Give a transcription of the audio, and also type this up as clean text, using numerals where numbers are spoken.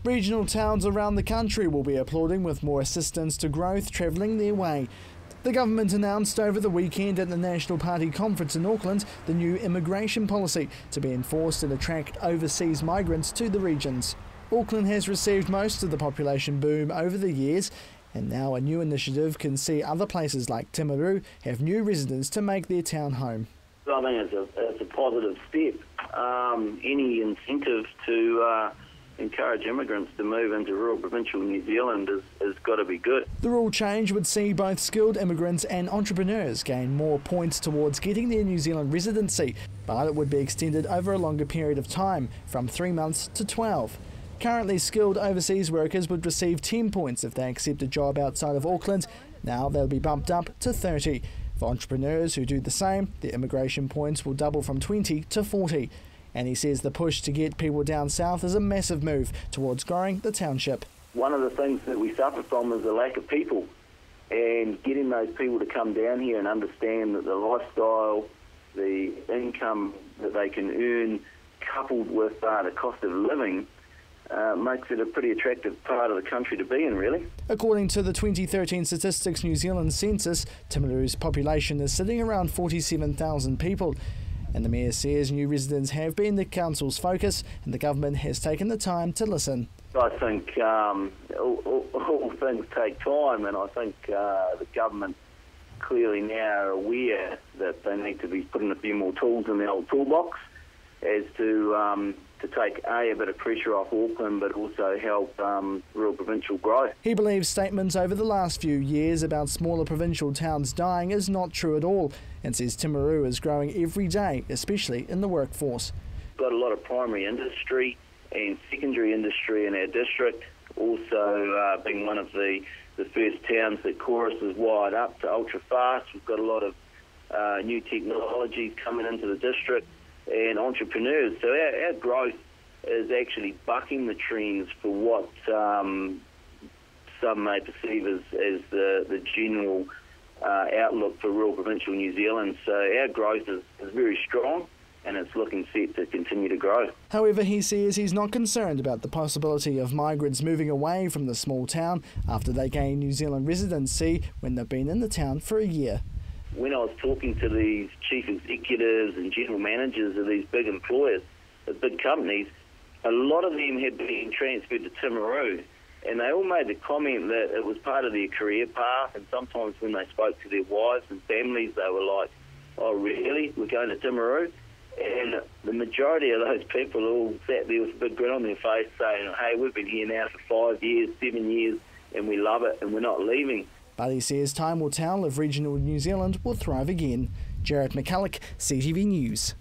Regional towns around the country will be applauding with more assistance to growth travelling their way. The government announced over the weekend at the National Party conference in Auckland the new immigration policy to be enforced and attract overseas migrants to the regions. Auckland has received most of the population boom over the years, and now a new initiative can see other places like Timaru have new residents to make their town home. I think it's a positive step. Any incentive to encourage immigrants to move into rural provincial New Zealand has got to be good. The rule change would see both skilled immigrants and entrepreneurs gain more points towards getting their New Zealand residency, but it would be extended over a longer period of time, from 3 months to 12. Currently, skilled overseas workers would receive 10 points if they accept a job outside of Auckland. Now they'll be bumped up to 30. For entrepreneurs who do the same, their immigration points will double from 20 to 40. And he says the push to get people down south is a massive move towards growing the township. One of the things that we suffer from is the lack of people, and getting those people to come down here and understand that the lifestyle, the income that they can earn, coupled with the cost of living, makes it a pretty attractive part of the country to be in, really. According to the 2013 Statistics New Zealand census, Timaru's population is sitting around 47,000 people. And the Mayor says new residents have been the council's focus, and the government has taken the time to listen. I think all things take time, and I think the government clearly now are aware that they need to be putting a few more tools in the old toolbox as to take a bit of pressure off Auckland, but also help rural provincial growth. He believes statements over the last few years about smaller provincial towns dying is not true at all, and says Timaru is growing every day, especially in the workforce. We've got a lot of primary industry and secondary industry in our district, also being one of the first towns that Chorus has wired up to ultra fast. We've got a lot of new technologies coming into the district and entrepreneurs. So our growth is actually bucking the trends for what some may perceive as the general outlook for rural provincial New Zealand. So our growth is very strong, and it's looking set to continue to grow. However, he says he's not concerned about the possibility of migrants moving away from the small town after they gain New Zealand residency when they've been in the town for a year. When I was talking to these chief executives and general managers of these big employers, the big companies, a lot of them had been transferred to Timaru, and they all made the comment that it was part of their career path, and sometimes when they spoke to their wives and families, they were like, "Oh, really? We're going to Timaru?" And the majority of those people all sat there with a big grin on their face saying, "Hey, we've been here now for 5 years, 7 years, and we love it, and we're not leaving." But he says time will tell if regional New Zealand will thrive again. Jared McCulloch, CTV News.